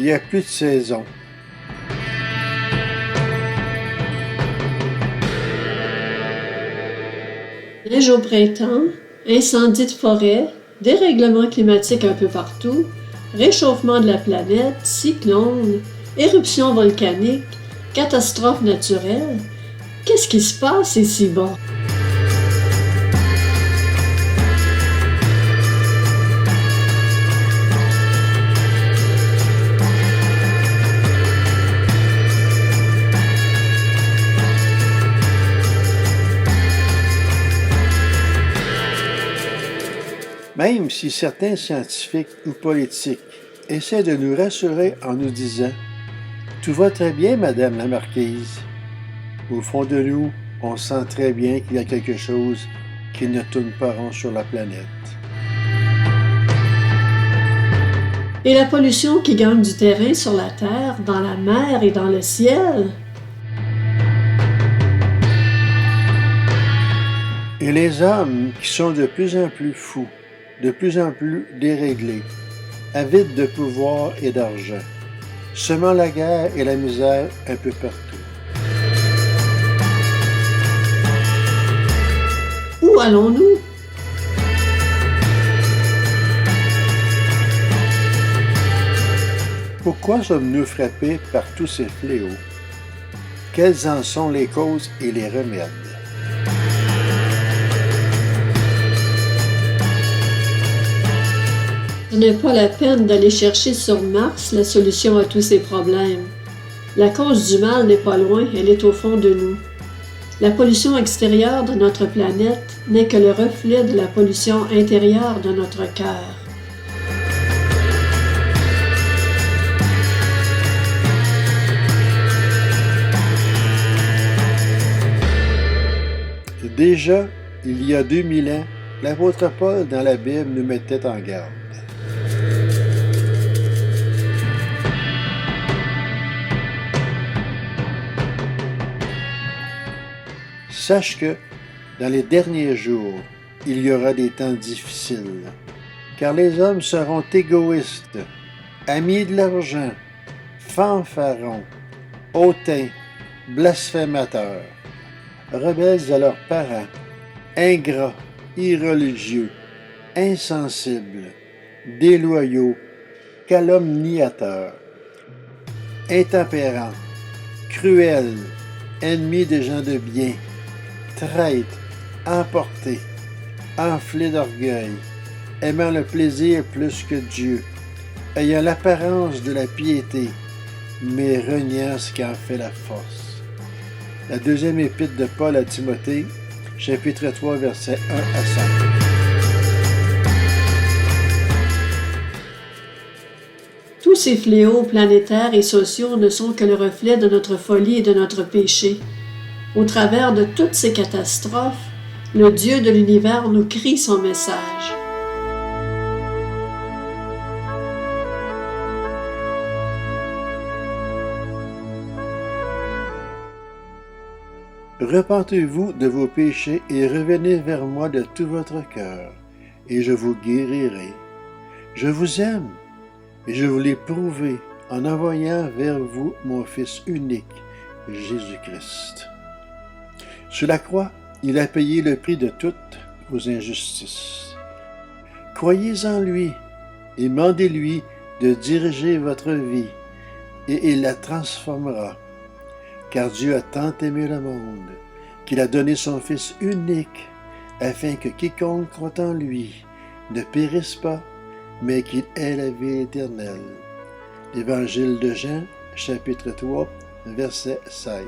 Il n'y a plus de saison. Neige au printemps, incendies de forêt, dérèglement climatique un peu partout, réchauffement de la planète, cyclones, éruptions volcaniques, catastrophes naturelles. Qu'est-ce qui se passe ici-bas? Même si certains scientifiques ou politiques essaient de nous rassurer en nous disant « Tout va très bien, Madame la Marquise », au fond de nous, on sent très bien qu'il y a quelque chose qui ne tourne pas rond sur la planète. Et la pollution qui gagne du terrain sur la terre, dans la mer et dans le ciel? Et les hommes qui sont de plus en plus fous, de plus en plus déréglés, avides de pouvoir et d'argent, semant la guerre et la misère un peu partout. Où allons-nous? Pourquoi sommes-nous frappés par tous ces fléaux? Quelles en sont les causes et les remèdes? Ce n'est pas la peine d'aller chercher sur Mars la solution à tous ces problèmes. La cause du mal n'est pas loin, elle est au fond de nous. La pollution extérieure de notre planète n'est que le reflet de la pollution intérieure de notre cœur. Déjà, il y a 2000 ans, l'apôtre Paul dans la Bible nous mettait en garde. Sache que, dans les derniers jours, il y aura des temps difficiles, car les hommes seront égoïstes, amis de l'argent, fanfarons, hautains, blasphémateurs, rebelles à leurs parents, ingrats, irreligieux, insensibles, déloyaux, calomniateurs, intempérants, cruels, ennemis des gens de bien, traîtres, emportés, enflés d'orgueil, aimant le plaisir plus que Dieu, ayant l'apparence de la piété, mais reniant ce qui en fait la force. La deuxième épître de Paul à Timothée, chapitre 3, versets 1 à 5. Tous ces fléaux planétaires et sociaux ne sont que le reflet de notre folie et de notre péché. Au travers de toutes ces catastrophes, le Dieu de l'univers nous crie son message. Repentez-vous de vos péchés et revenez vers moi de tout votre cœur, et je vous guérirai. Je vous aime, et je vous l'ai prouvé en envoyant vers vous mon Fils unique, Jésus-Christ. Sur la croix, il a payé le prix de toutes vos injustices. Croyez en lui et demandez-lui de diriger votre vie, et il la transformera. Car Dieu a tant aimé le monde qu'il a donné son Fils unique, afin que quiconque croit en lui ne périsse pas, mais qu'il ait la vie éternelle. L'Évangile de Jean, chapitre 3, verset 16.